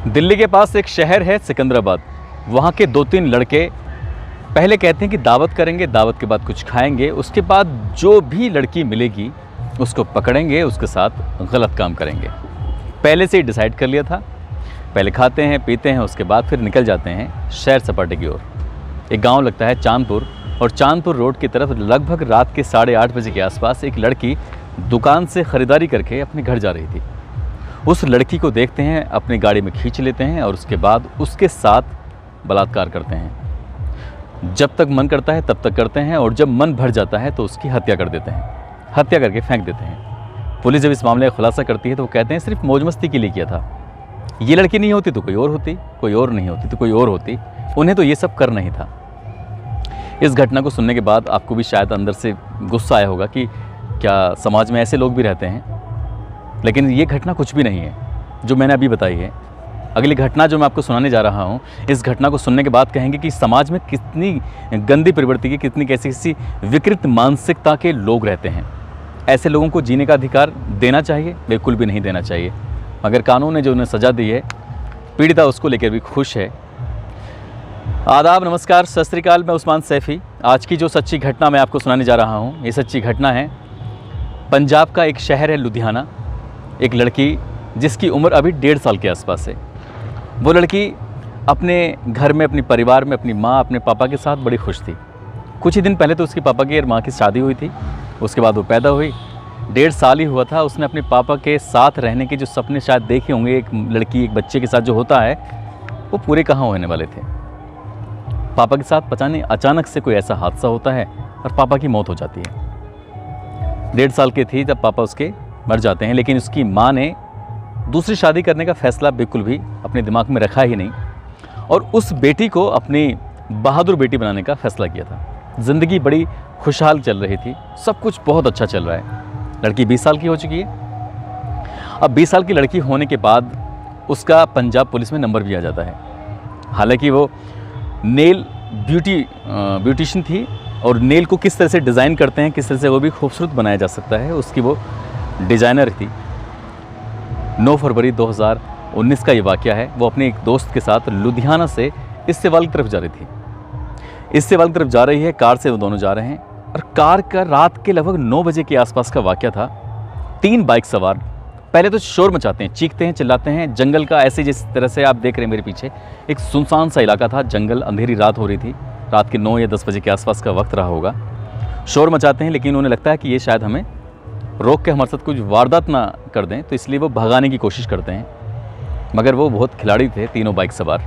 दिल्ली के पास एक शहर है सिकंदराबाद। वहाँ के 2-3 लड़के पहले कहते हैं कि दावत करेंगे, दावत के बाद कुछ खाएंगे, उसके बाद जो भी लड़की मिलेगी उसको पकड़ेंगे, उसके साथ गलत काम करेंगे। पहले से ही डिसाइड कर लिया था। पहले खाते हैं, पीते हैं, उसके बाद फिर निकल जाते हैं शहर सपाटे की ओर। एक गांव लगता है चांदपुर, और चांदपुर रोड की तरफ लगभग रात के 8:30 बजे के आसपास एक लड़की दुकान से ख़रीदारी करके अपने घर जा रही थी। उस लड़की को देखते हैं, अपनी गाड़ी में खींच लेते हैं और उसके बाद उसके साथ बलात्कार करते हैं। जब तक मन करता है तब तक करते हैं, और जब मन भर जाता है तो उसकी हत्या कर देते हैं, हत्या करके फेंक देते हैं। पुलिस जब इस मामले का खुलासा करती है तो वो कहते हैं सिर्फ मौज मस्ती के लिए किया था। ये लड़की नहीं होती तो कोई और होती, कोई और नहीं होती तो कोई और होती, उन्हें तो ये सब करना ही था। इस घटना को सुनने के बाद आपको भी शायद अंदर से गुस्सा आया होगा कि क्या समाज में ऐसे लोग भी रहते हैं। लेकिन ये घटना कुछ भी नहीं है जो मैंने अभी बताई है। अगली घटना जो मैं आपको सुनाने जा रहा हूँ, इस घटना को सुनने के बाद कहेंगे कि समाज में कितनी गंदी प्रवृत्ति की, कितनी कैसी विकृत मानसिकता के लोग रहते हैं। ऐसे लोगों को जीने का अधिकार देना चाहिए? बिल्कुल भी नहीं देना चाहिए। मगर कानून ने जो उन्हें सज़ा दी है, पीड़िता उसको लेकर भी खुश है। आदाब, नमस्कार, सत श्री अकाल। मैं उस्मान सैफ़ी। आज की जो सच्ची घटना मैं आपको सुनाने जा रहा हूँ, ये सच्ची घटना है पंजाब का एक शहर है लुधियाना। एक लड़की जिसकी उम्र अभी 1.5 साल के आसपास है। वो लड़की अपने घर में, अपने परिवार में, अपनी माँ, अपने पापा के साथ बड़ी खुश थी। कुछ ही दिन पहले तो उसके पापा की और माँ की शादी हुई थी। उसके बाद वो पैदा हुई। 1.5 साल ही हुआ था, उसने अपने पापा के साथ रहने के जो सपने शायद देखे होंगे, एक लड़की एक बच्चे के साथ जो होता है, वो पूरे कहाँ होने वाले थे। पापा के साथ पता नहीं अचानक से कोई ऐसा हादसा होता है और पापा की मौत हो जाती है। 1.5 साल की थी तब पापा उसके मर जाते हैं। लेकिन उसकी माँ ने दूसरी शादी करने का फैसला बिल्कुल भी अपने दिमाग में रखा ही नहीं, और उस बेटी को अपनी बहादुर बेटी बनाने का फैसला किया था। ज़िंदगी बड़ी खुशहाल चल रही थी, सब कुछ बहुत अच्छा चल रहा है। लड़की 20 साल की हो चुकी है। अब 20 साल की लड़की होने के बाद उसका पंजाब पुलिस में नंबर भी आ जाता है। हालांकि वो नेल ब्यूटिशियन थी, और नेल को किस तरह से डिज़ाइन करते हैं, किस तरह से वो भी खूबसूरत बनाया जा सकता है, उसकी वो डिज़ाइनर थी। 9 फरवरी 2019 का ये वाक़या है। वो अपने एक दोस्त के साथ लुधियाना से इस्तेवाल की तरफ जा रही थी। इस्तेवाल की तरफ जा रही है, कार से वो दोनों जा रहे हैं, और कार का रात के लगभग 9 बजे के आसपास का वाक़या था। 3 बाइक सवार पहले तो शोर मचाते हैं, चीखते हैं, चिल्लाते हैं। जंगल का ऐसे जिस तरह से आप देख रहे हैं मेरे पीछे, एक सुनसान सा इलाका था, जंगल, अंधेरी रात हो रही थी। रात के 9 या 10 बजे के आसपास का वक्त रहा होगा। शोर मचाते हैं, लेकिन उन्हें लगता है कि ये शायद हमें रोक के हमारे साथ कुछ वारदात ना कर दें, तो इसलिए वो भगाने की कोशिश करते हैं। मगर वो बहुत खिलाड़ी थे, तीनों बाइक सवार।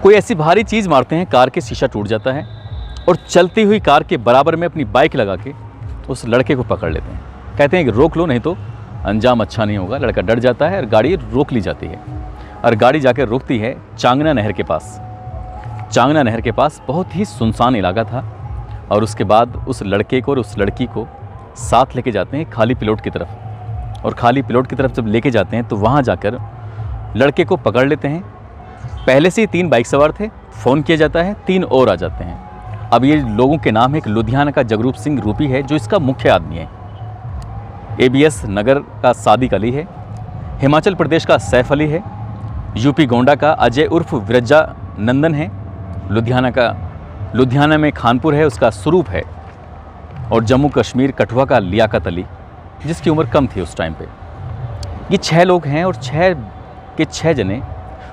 कोई ऐसी भारी चीज़ मारते हैं, कार के शीशा टूट जाता है, और चलती हुई कार के बराबर में अपनी बाइक लगा के उस लड़के को पकड़ लेते हैं। कहते हैं कि रोक लो, नहीं तो अंजाम अच्छा नहीं होगा। लड़का डर जाता है और गाड़ी रोक ली जाती है, और गाड़ी जाकर रुकती है चांगना नहर के पास। चांगना नहर के पास बहुत ही सुनसान इलाका था, और उसके बाद उस लड़के को और उस लड़की को साथ लेके जाते हैं खाली प्लॉट की तरफ। और खाली प्लॉट की तरफ जब लेके जाते हैं तो वहाँ जाकर लड़के को पकड़ लेते हैं। पहले से ही 3 बाइक सवार थे, फ़ोन किया जाता है, 3 और आ जाते हैं। अब ये लोगों के नाम है, एक लुधियाना का जगरूप सिंह रूपी है जो इसका मुख्य आदमी है। ABS नगर का सादिक अली है। हिमाचल प्रदेश का सैफ अली है। यूपी गोंडा का अजय उर्फ विरजा नंदन है। लुधियाना में खानपुर है, उसका स्वरूप है। और जम्मू कश्मीर कठुआ का लियाकत अली, जिसकी उम्र कम थी उस टाइम पे। ये 6 लोग हैं, और 6 के 6 जने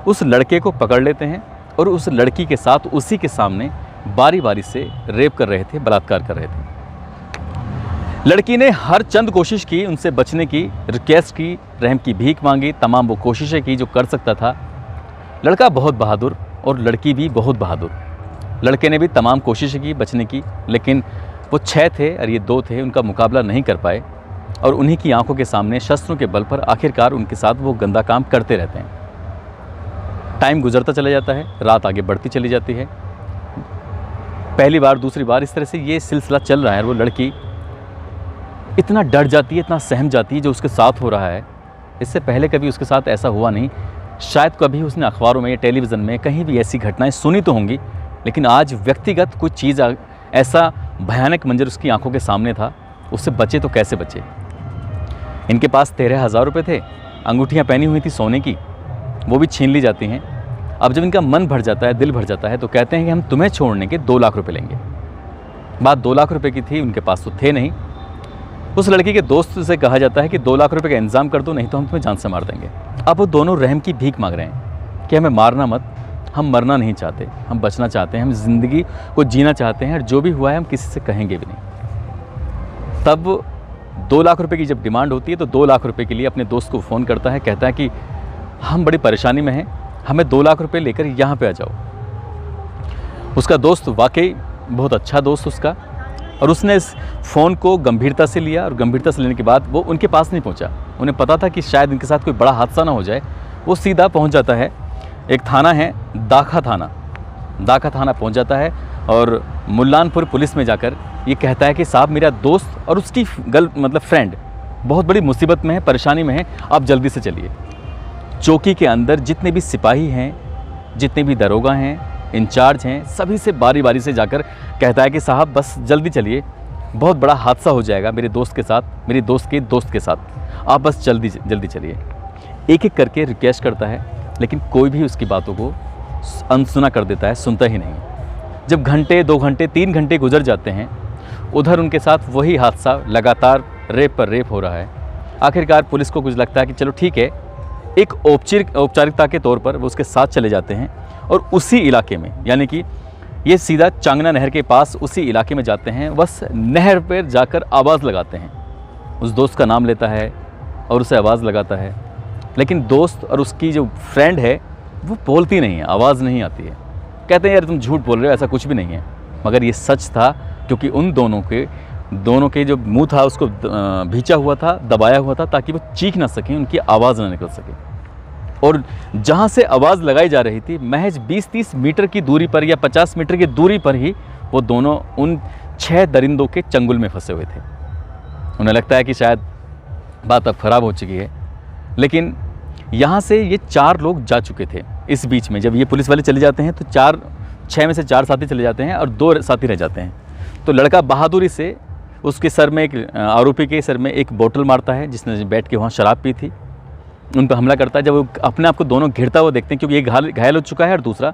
उस लड़के को पकड़ लेते हैं, और उस लड़की के साथ उसी के सामने बारी बारी से रेप कर रहे थे, बलात्कार कर रहे थे। लड़की ने हर चंद कोशिश की उनसे बचने की, रिक्वेस्ट की, रहम की भीख मांगी, तमाम वो कोशिशें की जो कर सकता था। लड़का बहुत बहादुर और लड़की भी बहुत बहादुर। लड़के ने भी तमाम कोशिशें की बचने की, लेकिन वो 6 थे और ये 2 थे, उनका मुकाबला नहीं कर पाए, और उन्हीं की आंखों के सामने शस्त्रों के बल पर आखिरकार उनके साथ वो गंदा काम करते रहते हैं। टाइम गुजरता चला जाता है, रात आगे बढ़ती चली जाती है। पहली बार, दूसरी बार, इस तरह से ये सिलसिला चल रहा है। वो लड़की इतना डर जाती है, इतना सहम जाती है जो उसके साथ हो रहा है। इससे पहले कभी उसके साथ ऐसा हुआ नहीं। शायद कभी उसने अखबारों में या टेलीविज़न में कहीं भी ऐसी घटनाएं सुनी तो होंगी, लेकिन आज व्यक्तिगत कुछ चीज़, ऐसा भयानक मंजर उसकी आंखों के सामने था। उससे बचे तो कैसे बचे। इनके पास 13,000 रुपये थे, अंगूठियाँ पहनी हुई थी सोने की, वो भी छीन ली जाती हैं। अब जब इनका मन भर जाता है, दिल भर जाता है, तो कहते हैं कि हम तुम्हें छोड़ने के 2 लाख रुपए लेंगे। बात 2 लाख रुपए की थी, उनके पास तो थे नहीं। उस लड़की के दोस्त से कहा जाता है कि 2 लाख रुपए का इंतजाम कर दो, नहीं तो हम तुम्हें जान से मार देंगे। अब वो दोनों रहम की भीख मांग रहे हैं कि हमें मारना मत, हम मरना नहीं चाहते, हम बचना चाहते हैं, हम ज़िंदगी को जीना चाहते हैं, और जो भी हुआ है हम किसी से कहेंगे भी नहीं। तब 2 लाख रुपए की जब डिमांड होती है तो 2 लाख रुपए के लिए अपने दोस्त को फ़ोन करता है, कहता है कि हम बड़ी परेशानी में हैं, हमें 2 लाख रुपए लेकर यहाँ पे आ जाओ। उसका दोस्त वाकई बहुत अच्छा दोस्त उसका, और उसने इस फ़ोन को गंभीरता से लिया, और गंभीरता से लेने के बाद वो उनके पास नहीं पहुंचा। उन्हें पता था कि शायद इनके साथ कोई बड़ा हादसा ना हो जाए। वो सीधा पहुंच जाता है, एक थाना है दाखा थाना पहुंच जाता है, और मुल्लानपुर पुलिस में जाकर ये कहता है कि साहब मेरा दोस्त और उसकी फ्रेंड बहुत बड़ी मुसीबत में है, परेशानी में है, आप जल्दी से चलिए। चौकी के अंदर जितने भी सिपाही हैं, जितने भी दरोगा हैं, इंचार्ज हैं, सभी से बारी बारी से जाकर कहता है कि साहब बस जल्दी चलिए, बहुत बड़ा हादसा हो जाएगा मेरे दोस्त के साथ, मेरे दोस्त के दोस्त के साथ, आप बस जल्दी जल्दी चलिए। एक एक करके रिक्वेस्ट करता है, लेकिन कोई भी उसकी बातों को अनसुना कर देता है, सुनता ही नहीं। जब घंटे, 2 घंटे, 3 घंटे गुजर जाते हैं, उधर उनके साथ वही हादसा लगातार रेप पर रेप हो रहा है। आखिरकार पुलिस को कुछ लगता है कि चलो ठीक है, एक औपचारिकता के तौर पर वो उसके साथ चले जाते हैं, और उसी इलाके में, यानी कि ये सीधा चांगना नहर के पास उसी इलाके में जाते हैं। बस नहर पर जाकर आवाज़ लगाते हैं, उस दोस्त का नाम लेता है और उसे आवाज़ लगाता है, लेकिन दोस्त और उसकी जो फ्रेंड है वो बोलती नहीं है, आवाज़ नहीं आती है। कहते हैं यार तुम झूठ बोल रहे हो, ऐसा कुछ भी नहीं है। मगर ये सच था, क्योंकि उन दोनों के जो मुंह था उसको भींचा हुआ था, दबाया हुआ था, ताकि वो चीख ना सकें, उनकी आवाज़ ना निकल सके। और जहाँ से आवाज़ लगाई जा रही थी, महज 20-30 मीटर की दूरी पर या 50 मीटर की दूरी पर ही वो दोनों उन 6 दरिंदों के चंगुल में फंसे हुए थे। उन्हें लगता है कि शायद बात अब ख़राब हो चुकी है, लेकिन यहाँ से ये 4 लोग जा चुके थे। इस बीच में जब ये पुलिस वाले चले जाते हैं तो 6 में से 4 साथी चले जाते हैं और 2 साथी रह जाते हैं। तो लड़का बहादुरी से उसके सर में, एक आरोपी के सर में एक बोतल मारता है, जिसने बैठ के वहाँ शराब पी थी, उन पर हमला करता है। जब वो अपने आप को दोनों घिरता हुआ देखते हैं, क्योंकि एक घायल हो चुका है और दूसरा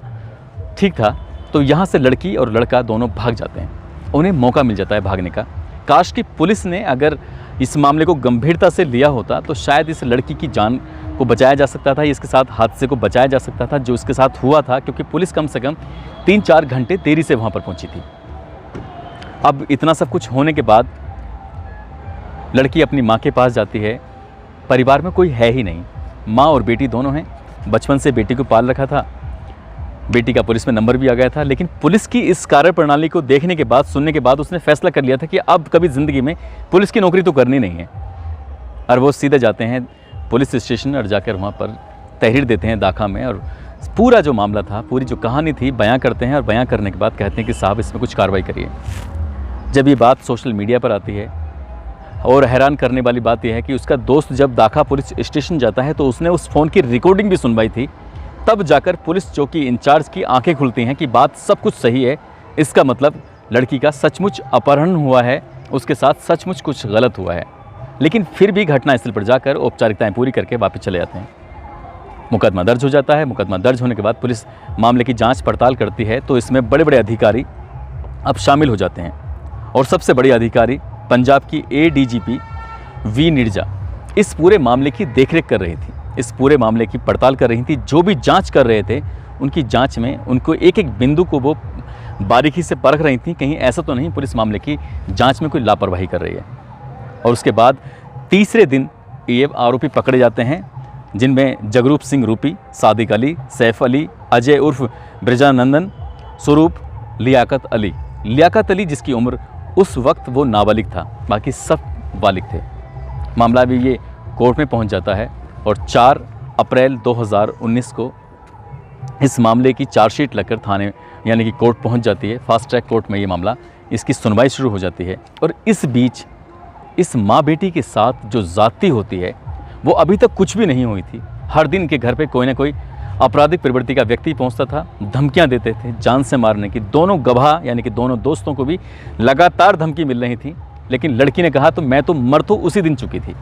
ठीक था, तो यहाँ से लड़की और लड़का दोनों भाग जाते हैं। उन्हें मौका मिल जाता है भागने का। काश कि पुलिस ने अगर इस मामले को गंभीरता से लिया होता तो शायद इस लड़की की जान को बचाया जा सकता था, इसके साथ हादसे को बचाया जा सकता था जो इसके साथ हुआ था, क्योंकि पुलिस कम से कम 3-4 घंटे देरी से वहाँ पर पहुँची थी। अब इतना सब कुछ होने के बाद लड़की अपनी माँ के पास जाती है। परिवार में कोई है ही नहीं, माँ और बेटी दोनों हैं। बचपन से बेटी को पाल रखा था, बेटी का पुलिस में नंबर भी आ गया था, लेकिन पुलिस की इस कार्यप्रणाली को देखने के बाद, सुनने के बाद उसने फैसला कर लिया था कि अब कभी ज़िंदगी में पुलिस की नौकरी तो करनी नहीं है। और वो सीधे जाते हैं पुलिस स्टेशन और जाकर वहाँ पर तहरीर देते हैं दाखा में, और पूरा जो मामला था, पूरी जो कहानी थी बयां करते हैं, और बयां करने के बाद कहते हैं कि साहब इसमें कुछ कार्रवाई करिए। जब ये बात सोशल मीडिया पर आती है, और हैरान करने वाली बात यह है कि उसका दोस्त जब दाखा पुलिस स्टेशन जाता है तो उसने उस फ़ोन की रिकॉर्डिंग भी सुनवाई थी। तब जाकर पुलिस चौकी इंचार्ज की आंखें खुलती हैं कि बात सब कुछ सही है, इसका मतलब लड़की का सचमुच अपहरण हुआ है, उसके साथ सचमुच कुछ गलत हुआ है। लेकिन फिर भी घटनास्थल पर जाकर औपचारिकताएं पूरी करके वापस चले जाते हैं। मुकदमा दर्ज हो जाता है। मुकदमा दर्ज होने के बाद पुलिस मामले की जाँच पड़ताल करती है, तो इसमें बड़े बड़े अधिकारी अब शामिल हो जाते हैं, और सबसे बड़ी अधिकारी पंजाब की ADGP वी निर्जा इस पूरे मामले की देखरेख कर रही थी, इस पूरे मामले की पड़ताल कर रही थी। जो भी जांच कर रहे थे, उनकी जांच में उनको एक एक बिंदु को वो बारीकी से परख रही थी, कहीं ऐसा तो नहीं पुलिस मामले की जांच में कोई लापरवाही कर रही है। और उसके बाद तीसरे दिन ये आरोपी पकड़े जाते हैं, जिनमें जगरूप सिंह रूपी, सादिक अली, सैफ अली, अजय उर्फ ब्रजानंदन, स्वरूप, लियाकत अली जिसकी उम्र उस वक्त वो नाबालिग था, बाकी सब बालिग थे। मामला भी ये कोर्ट में पहुंच जाता है, और 4 अप्रैल 2019 को इस मामले की चार्जशीट लगकर थाने यानी कि कोर्ट पहुंच जाती है। फास्ट ट्रैक कोर्ट में ये मामला, इसकी सुनवाई शुरू हो जाती है। और इस बीच इस माँ बेटी के साथ जो ज़्यादती होती है वो अभी तक कुछ भी नहीं हुई थी। हर दिन के घर पे कोई ना कोई आपराधिक प्रवृत्ति का व्यक्ति पहुंचता था, धमकियां देते थे जान से मारने की। दोनों गवाह यानी कि दोनों दोस्तों को भी लगातार धमकी मिल रही थी, लेकिन लड़की ने कहा तो मैं तो मर तो उसी दिन चुकी थी,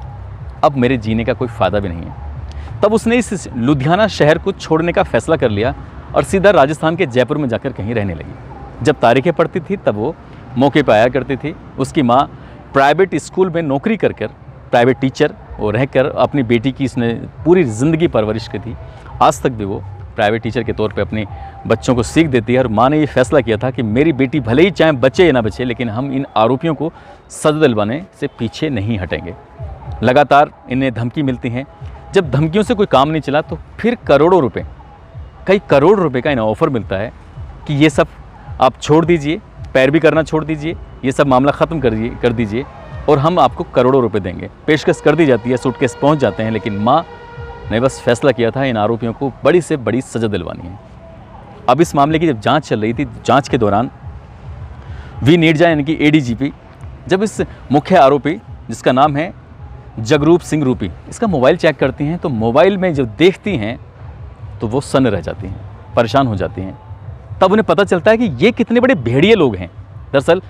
अब मेरे जीने का कोई फ़ायदा भी नहीं है। तब उसने इस लुधियाना शहर को छोड़ने का फैसला कर लिया और सीधा राजस्थान के जयपुर में जाकर कहीं रहने लगी। जब तारीखें पढ़ती थी तब वो मौके पर आया करती थी। उसकी माँ प्राइवेट स्कूल में नौकरी कर प्राइवेट टीचर वो रहकर अपनी बेटी की इसने पूरी ज़िंदगी परवरिश की थी। आज तक भी वो प्राइवेट टीचर के तौर पे अपने बच्चों को सीख देती है। और माँ ने ये फैसला किया था कि मेरी बेटी भले ही चाहे बचे या ना बचे, लेकिन हम इन आरोपियों को सजा दिलवाने से पीछे नहीं हटेंगे। लगातार इन्हें धमकी मिलती हैं। जब धमकियों से कोई काम नहीं चला तो फिर करोड़ों रुपए, कई करोड़ रुपए का इन्हें ऑफ़र मिलता है कि ये सब आप छोड़ दीजिए, पैरवी करना छोड़ दीजिए, ये सब मामला ख़त्म कर दीजिए और हम आपको करोड़ों रुपए देंगे। पेशकश कर दी जाती है, सूटकेस पहुंच जाते हैं, लेकिन माँ ने बस फैसला किया था इन आरोपियों को बड़ी से बड़ी सज़ा दिलवानी है। अब इस मामले की जब जांच चल रही थी, जांच के दौरान वी नीरजा यानी कि एडीजीपी जब इस मुख्य आरोपी जिसका नाम है जगरूप सिंह रूपी, इसका मोबाइल चेक करती हैं तो मोबाइल में जब देखती हैं तो वो सन्न रह जाती हैं, परेशान हो जाती हैं। तब उन्हें पता चलता है कि ये कितने बड़े भेड़िए लोग हैं। दरअसल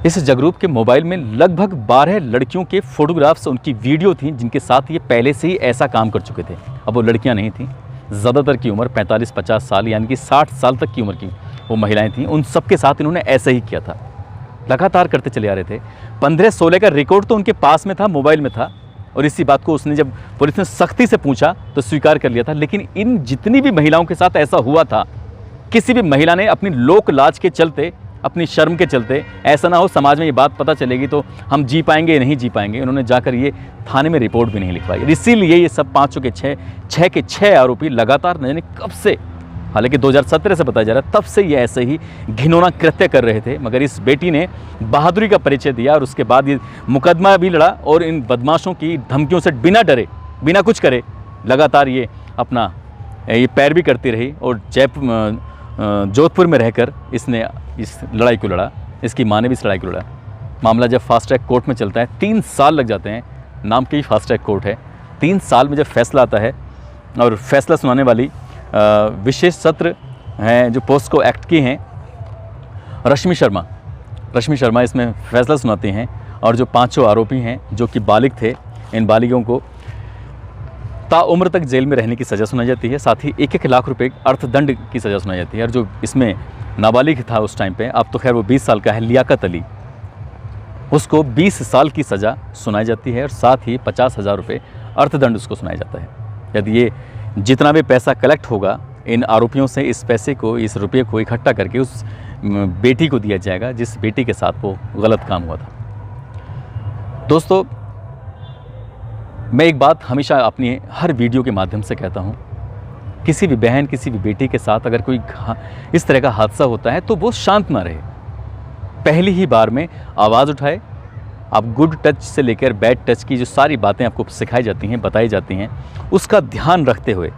इस जगरूप के मोबाइल में लगभग 12 लड़कियों के फोटोग्राफ्स, उनकी वीडियो थी जिनके साथ ये पहले से ही ऐसा काम कर चुके थे। अब वो लड़कियां नहीं थीं, ज़्यादातर की उम्र 45-50 साल यानी कि 60 साल तक की उम्र की वो महिलाएं थीं। उन सब के साथ इन्होंने ऐसा ही किया था, लगातार करते चले आ रहे थे। 15-16 का रिकॉर्ड तो उनके पास में था, मोबाइल में था। और इसी बात को उसने जब पुलिस ने सख्ती से पूछा तो स्वीकार कर लिया था। लेकिन इन जितनी भी महिलाओं के साथ ऐसा हुआ था, किसी भी महिला ने अपनी लोक लाज के चलते, अपनी शर्म के चलते, ऐसा ना हो समाज में ये बात पता चलेगी तो हम जी पाएंगे या नहीं जी पाएंगे, उन्होंने जाकर ये थाने में रिपोर्ट भी नहीं लिखवाई। इसीलिए ये सब 5 के 6 आरोपी लगातार न जाने कब से, हालांकि 2017 से बताया जा रहा है, तब से ये ऐसे ही घिनौना कृत्य कर रहे थे। मगर इस बेटी ने बहादुरी का परिचय दिया और उसके बाद ये मुकदमा भी लड़ा और इन बदमाशों की धमकियों से बिना डरे, बिना कुछ करे लगातार ये अपना ये पैरवी करती रही। और जोधपुर में रहकर इसने इस लड़ाई को लड़ा, इसकी माँ ने भी इस लड़ाई को लड़ा। मामला जब फास्ट ट्रैक कोर्ट में चलता है 3 साल लग जाते हैं, नाम की फास्ट ट्रैक कोर्ट है। 3 साल में जब फैसला आता है और फैसला सुनाने वाली विशेष सत्र हैं जो पोस्को एक्ट की हैं, रश्मि शर्मा इसमें फैसला सुनाती हैं। और जो 5 आरोपी हैं जो कि बालिग थे, इन बालिगों को ताउम्र तक जेल में रहने की सज़ा सुनाई जाती है। साथ ही 1-1 लाख रुपए अर्थदंड की सज़ा सुनाई जाती है। और जो इसमें नाबालिग था उस टाइम पे, अब तो खैर वो 20 साल का है, लियाकत अली, उसको 20 साल की सज़ा सुनाई जाती है और साथ ही 50,000 रुपये अर्थदंड उसको सुनाया जाता है। यदि ये जितना भी पैसा कलेक्ट होगा इन आरोपियों से, इस पैसे को, इस रुपये को इकट्ठा करके उस बेटी को दिया जाएगा जिस बेटी के साथ वो गलत काम हुआ था। दोस्तों, मैं एक बात हमेशा अपनी हर वीडियो के माध्यम से कहता हूँ, किसी भी बहन, किसी भी बेटी के साथ अगर कोई इस तरह का हादसा होता है तो वो शांत ना रहे, पहली ही बार में आवाज़ उठाए। आप गुड टच से लेकर बैड टच की जो सारी बातें आपको सिखाई जाती हैं, बताई जाती हैं, उसका ध्यान रखते हुए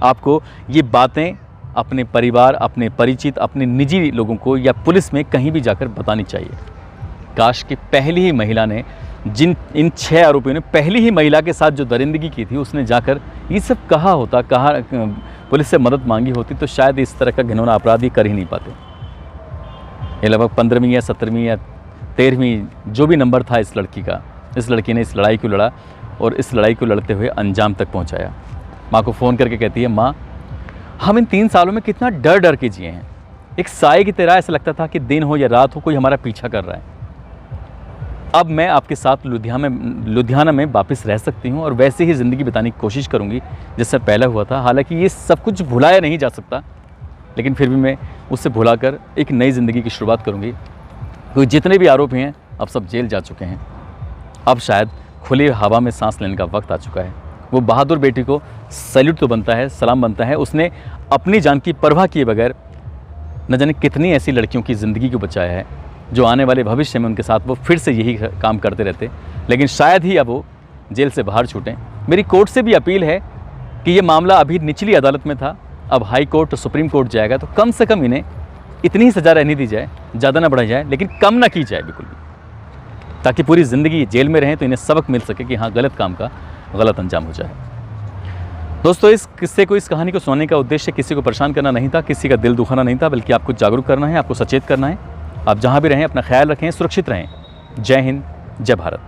आपको ये बातें अपने परिवार, अपने परिचित, अपने निजी लोगों को या पुलिस में कहीं भी जाकर बतानी चाहिए। काश कि पहली ही महिला ने, इन 6 आरोपियों ने पहली ही महिला के साथ जो दरिंदगी की थी, उसने जाकर ये सब कहा होता, पुलिस से मदद मांगी होती तो शायद इस तरह का घिनौना अपराध ही कर ही नहीं पाते। ये लगभग 15वीं या 17वीं या 13वीं जो भी नंबर था इस लड़की का, इस लड़की ने इस लड़ाई को लड़ा और इस लड़ाई को लड़ते हुए अंजाम तक पहुंचाया। माँ को फ़ोन करके कहती है, माँ हम इन 3 सालों में कितना डर डर के जिए हैं, एक साए की तरह ऐसा लगता था कि दिन हो या रात हो कोई हमारा पीछा कर रहा है। अब मैं आपके साथ लुधियाना में वापस रह सकती हूँ और वैसे ही ज़िंदगी बिताने की कोशिश करूँगी जैसे पहले हुआ था। हालांकि ये सब कुछ भुलाया नहीं जा सकता, लेकिन फिर भी मैं उससे भुलाकर एक नई ज़िंदगी की शुरुआत करूँगी। क्योंकि जितने भी आरोपी हैं अब सब जेल जा चुके हैं, अब शायद खुली हवा में सांस लेने का वक्त आ चुका है। वो बहादुर बेटी को सैल्यूट तो बनता है, सलाम बनता है। उसने अपनी जान की परवाह किए बगैर न जाने कितनी ऐसी लड़कियों की ज़िंदगी को बचाया है जो आने वाले भविष्य में उनके साथ वो फिर से यही काम करते रहते, लेकिन शायद ही अब वो जेल से बाहर छूटें। मेरी कोर्ट से भी अपील है कि ये मामला अभी निचली अदालत में था, अब हाई कोर्ट, सुप्रीम कोर्ट जाएगा, तो कम से कम इन्हें इतनी ही सज़ा रहने दी जाए, ज़्यादा ना बढ़ाई जाए, लेकिन कम ना की जाए बिल्कुल भी, ताकि पूरी ज़िंदगी जेल में रहें तो इन्हें सबक मिल सके कि हाँ, गलत काम का गलत अंजाम हो जाए। दोस्तों, इस किस्से को, इस कहानी को सुनाने का उद्देश्य किसी को परेशान करना नहीं था, किसी का दिल दुखाना नहीं था, बल्कि आपको जागरूक करना है, आपको सचेत करना है। आप जहाँ भी रहें अपना ख्याल रखें, सुरक्षित रहें। जय हिंद, जय भारत।